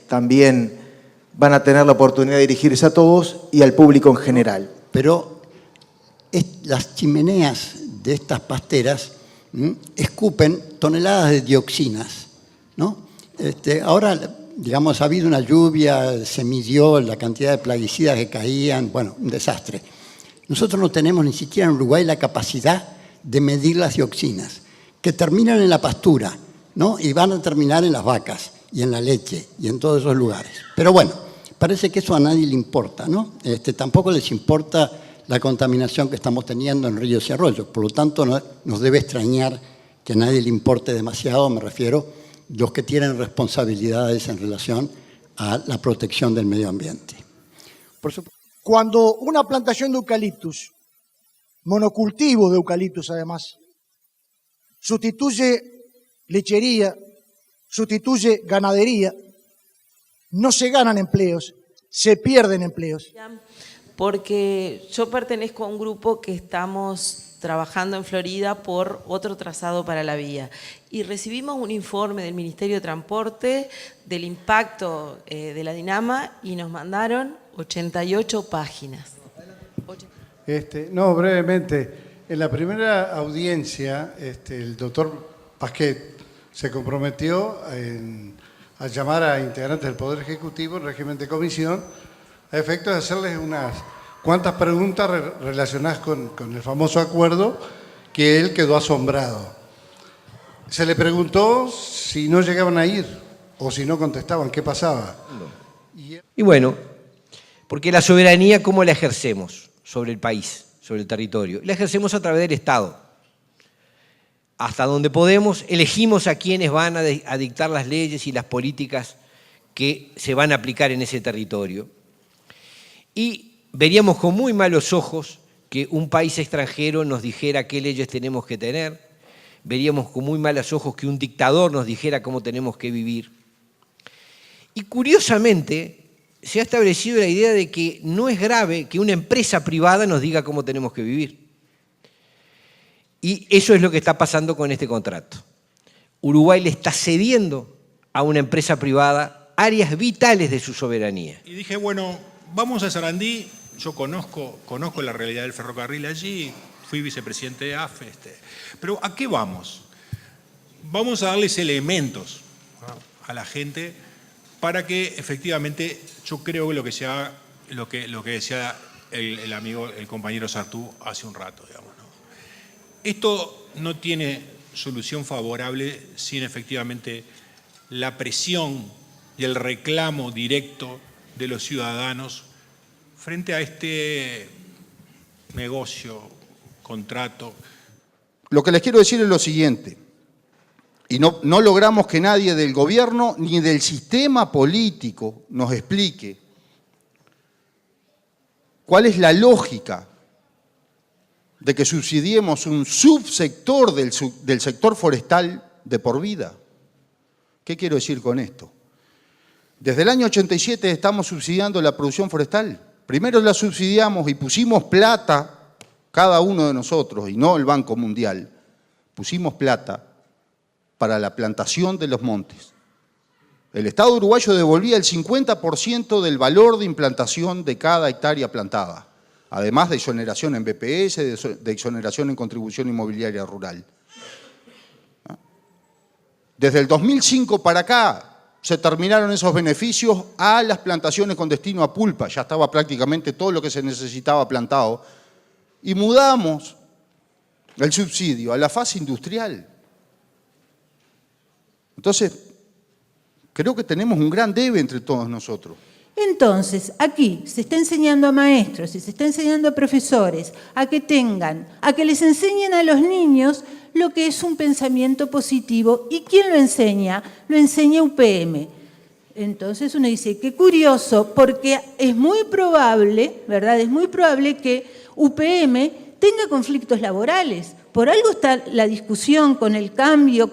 también van a tener la oportunidad de dirigirse a todos y al público en general. Pero las chimeneas de estas pasteras escupen toneladas de dioxinas, ¿no? Ahora, digamos, ha habido una lluvia, se midió la cantidad de plaguicidas que caían, bueno, un desastre. Nosotros no tenemos ni siquiera en Uruguay la capacidad de medir las dioxinas, que terminan en la pastura, ¿no? Y van a terminar en las vacas y en la leche y en todos esos lugares. Pero bueno, parece que eso a nadie le importa, ¿no? Tampoco les importa la contaminación que estamos teniendo en ríos y arroyos. Por lo tanto, no, nos debe extrañar que a nadie le importe demasiado, me refiero, los que tienen responsabilidades en relación a la protección del medio ambiente. Por supuesto. Cuando una plantación de eucaliptus, monocultivo de eucaliptus además, sustituye lechería, sustituye ganadería, no se ganan empleos, se pierden empleos. Porque yo pertenezco a un grupo que estamos trabajando en Florida por otro trazado para la vía y recibimos un informe del Ministerio de Transporte del impacto de la Dinama y nos mandaron 88 páginas. No, brevemente. En la primera audiencia, el doctor Pasquet se comprometió a llamar a integrantes del Poder Ejecutivo en régimen de comisión a efectos de hacerles unas cuantas preguntas relacionadas con el famoso acuerdo, que él quedó asombrado. Se le preguntó si no llegaban a ir o si no contestaban, ¿qué pasaba? Y bueno, porque la soberanía, ¿cómo la ejercemos sobre el país, sobre el territorio? La ejercemos a través del Estado. Hasta donde podemos, elegimos a quienes van a dictar las leyes y las políticas que se van a aplicar en ese territorio. Y veríamos con muy malos ojos que un país extranjero nos dijera qué leyes tenemos que tener, veríamos con muy malos ojos que un dictador nos dijera cómo tenemos que vivir. Y curiosamente se ha establecido la idea de que no es grave que una empresa privada nos diga cómo tenemos que vivir. Y eso es lo que está pasando con este contrato. Uruguay le está cediendo a una empresa privada áreas vitales de su soberanía. Y dije, bueno, vamos a Sarandí. Yo conozco la realidad del ferrocarril allí, fui vicepresidente de AFE, pero ¿a qué vamos? Vamos a darles elementos a la gente para que efectivamente, yo creo que lo que decía el amigo, el compañero Sartú hace un rato, digamos, ¿no? Esto no tiene solución favorable sin efectivamente la presión y el reclamo directo de los ciudadanos frente a este negocio, contrato. Lo que les quiero decir es lo siguiente, y no logramos que nadie del gobierno ni del sistema político nos explique cuál es la lógica de que subsidiemos un subsector del sector forestal de por vida. ¿Qué quiero decir con esto? Desde el año 87 estamos subsidiando la producción forestal. Primero la subsidiamos y pusimos plata, cada uno de nosotros, y no el Banco Mundial, pusimos plata para la plantación de los montes. El Estado uruguayo devolvía el 50% del valor de implantación de cada hectárea plantada, además de exoneración en BPS, de exoneración en contribución inmobiliaria rural. Desde el 2005 para acá, se terminaron esos beneficios a las plantaciones con destino a pulpa. Ya estaba prácticamente todo lo que se necesitaba plantado. Y mudamos el subsidio a la fase industrial. Entonces, creo que tenemos un gran debe entre todos nosotros. Entonces, aquí se está enseñando a maestros y se está enseñando a profesores a que les enseñen a los niños lo que es un pensamiento positivo. ¿Y quién lo enseña? Lo enseña UPM. Entonces uno dice, qué curioso, porque es muy probable, ¿verdad? Es muy probable que UPM tenga conflictos laborales. Por algo está la discusión con el cambio,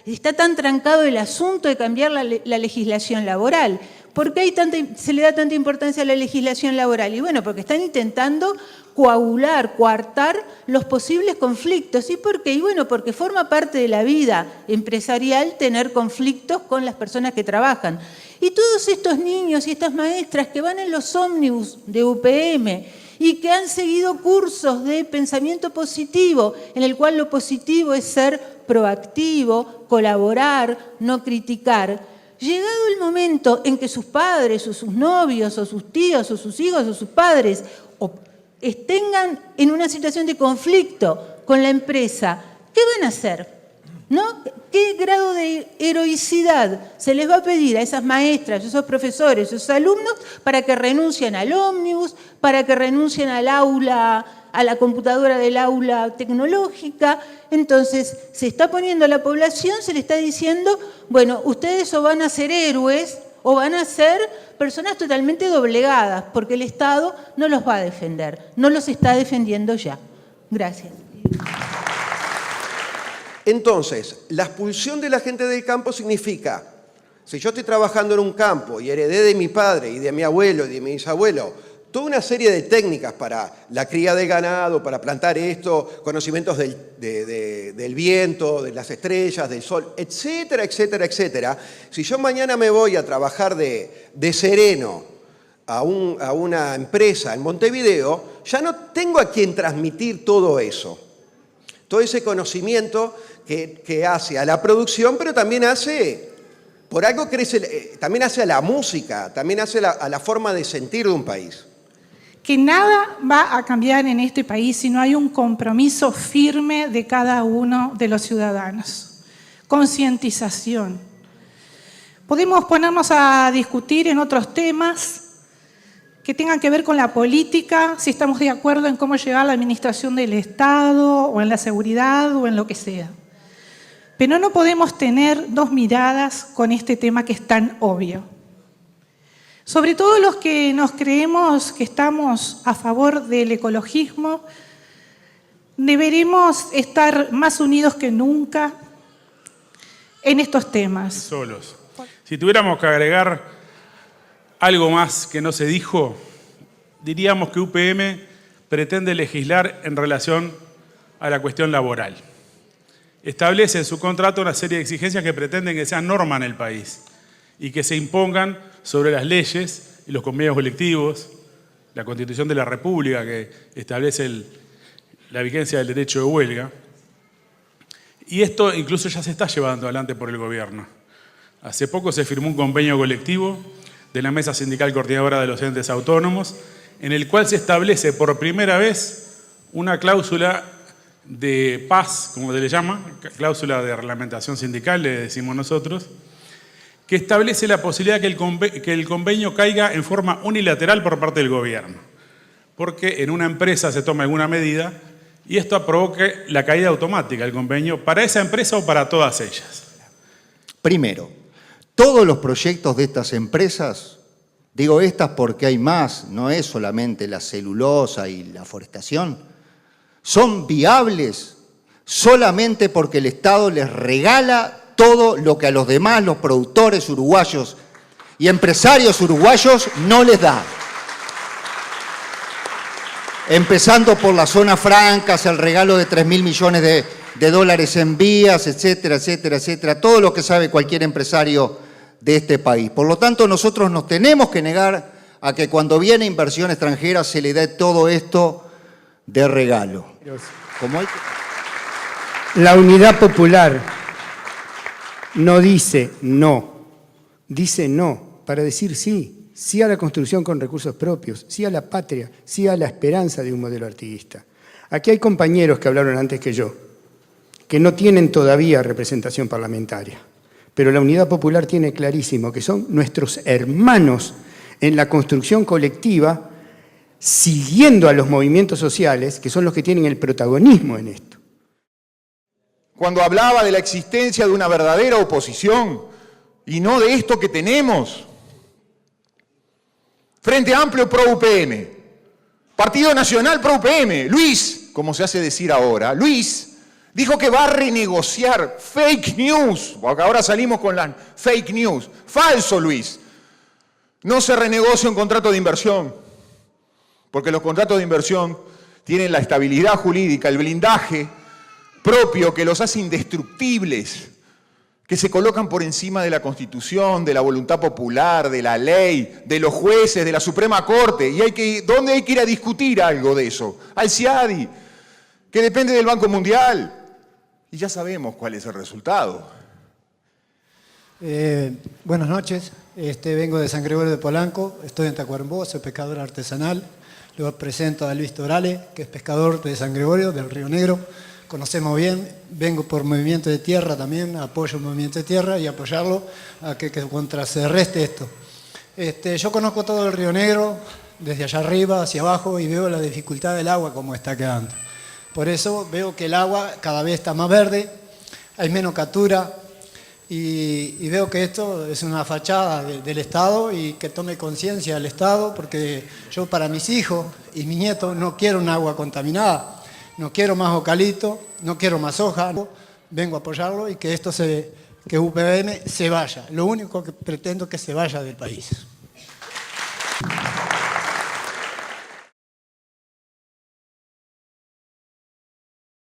está tan trancado el asunto de cambiar la legislación laboral. ¿Por qué se le da tanta importancia a la legislación laboral? Y bueno, porque están intentando coagular, coartar los posibles conflictos. ¿Y por qué? Y bueno, porque forma parte de la vida empresarial tener conflictos con las personas que trabajan. Y todos estos niños y estas maestras que van en los ómnibus de UPM y que han seguido cursos de pensamiento positivo, en el cual lo positivo es ser proactivo, colaborar, no criticar. Llegado el momento en que sus padres o sus novios o sus tíos o sus hijos o sus padres tengan en una situación de conflicto con la empresa, ¿qué van a hacer? ¿No? ¿Qué grado de heroicidad se les va a pedir a esas maestras, a esos profesores, a esos alumnos para que renuncien al ómnibus, para que renuncien al aula, a la computadora del aula tecnológica? Entonces, se está poniendo a la población, se le está diciendo, bueno, ustedes o van a ser héroes o van a ser personas totalmente doblegadas, porque el Estado no los va a defender, no los está defendiendo ya. Gracias. Entonces, la expulsión de la gente del campo significa, si yo estoy trabajando en un campo y heredé de mi padre y de mi abuelo y de mi bisabuelo toda una serie de técnicas para la cría de ganado, para plantar esto, conocimientos del viento, de las estrellas, del sol, etcétera, etcétera, etcétera. Si yo mañana me voy a trabajar de sereno a una empresa en Montevideo, ya no tengo a quien transmitir todo eso. Todo ese conocimiento que hace a la producción, pero también hace, por algo crece, también hace a la música, también hace a la forma de sentir de un país. Que nada va a cambiar en este país si no hay un compromiso firme de cada uno de los ciudadanos. Concientización. Podemos ponernos a discutir en otros temas que tengan que ver con la política, si estamos de acuerdo en cómo llevar la administración del Estado, o en la seguridad, o en lo que sea. Pero no podemos tener dos miradas con este tema que es tan obvio. Sobre todo los que nos creemos que estamos a favor del ecologismo, deberemos estar más unidos que nunca en estos temas. Solos. Si tuviéramos que agregar algo más que no se dijo, diríamos que UPM pretende legislar en relación a la cuestión laboral. Establece en su contrato una serie de exigencias que pretenden que sean norma en el país y que se impongan sobre las leyes y los convenios colectivos, la Constitución de la República que establece la vigencia del derecho de huelga. Y esto incluso ya se está llevando adelante por el gobierno. Hace poco se firmó un convenio colectivo de la Mesa Sindical Coordinadora de los Entes Autónomos, en el cual se establece por primera vez una cláusula de paz, como se le llama, cláusula de reglamentación sindical, le decimos nosotros, que establece la posibilidad que el convenio caiga en forma unilateral por parte del gobierno, porque en una empresa se toma alguna medida y esto provoque la caída automática del convenio para esa empresa o para todas ellas. Primero, todos los proyectos de estas empresas, digo estas porque hay más, no es solamente la celulosa y la forestación, son viables solamente porque el Estado les regala todo lo que a los demás, los productores uruguayos y empresarios uruguayos, no les da. Empezando por las zonas francas, el regalo de 3.000 millones de dólares en vías, etcétera, etcétera, etcétera, todo lo que sabe cualquier empresario de este país. Por lo tanto, nosotros nos tenemos que negar a que cuando viene inversión extranjera se le dé todo esto de regalo. La Unidad Popular no dice no, dice no para decir sí, sí a la construcción con recursos propios, sí a la patria, sí a la esperanza de un modelo artiguista. Aquí hay compañeros que hablaron antes que yo, que no tienen todavía representación parlamentaria, pero la Unidad Popular tiene clarísimo que son nuestros hermanos en la construcción colectiva, siguiendo a los movimientos sociales, que son los que tienen el protagonismo en esto. Cuando hablaba de la existencia de una verdadera oposición y no de esto que tenemos. Frente Amplio pro UPM, Partido Nacional pro UPM, Luis, como se hace decir ahora, Luis dijo que va a renegociar fake news, porque ahora salimos con las fake news. Falso, Luis. No se renegocia un contrato de inversión, porque los contratos de inversión tienen la estabilidad jurídica, el blindaje propio que los hace indestructibles, que se colocan por encima de la Constitución, de la voluntad popular, de la ley, de los jueces, de la Suprema Corte. Y ¿dónde hay que ir a discutir algo de eso? Al CIADI, que depende del Banco Mundial. Y ya sabemos cuál es el resultado. Buenas noches, vengo de San Gregorio de Polanco, estoy en Tacuarembó, soy pescador artesanal. Luego presento a Luis Torales, que es pescador de San Gregorio, del Río Negro. Conocemos bien, vengo por Movimiento de Tierra también, apoyo el Movimiento de Tierra y apoyarlo a que contra se reste esto. Yo conozco todo el Río Negro, desde allá arriba hacia abajo, y veo la dificultad del agua como está quedando. Por eso veo que el agua cada vez está más verde, hay menos captura, y veo que esto es una fachada del Estado y que tome conciencia el Estado, porque yo para mis hijos y mis nietos no quiero un agua contaminada. No quiero más eucalipto, no quiero más soja, vengo a apoyarlo y que UPM se vaya. Lo único que pretendo es que se vaya del país.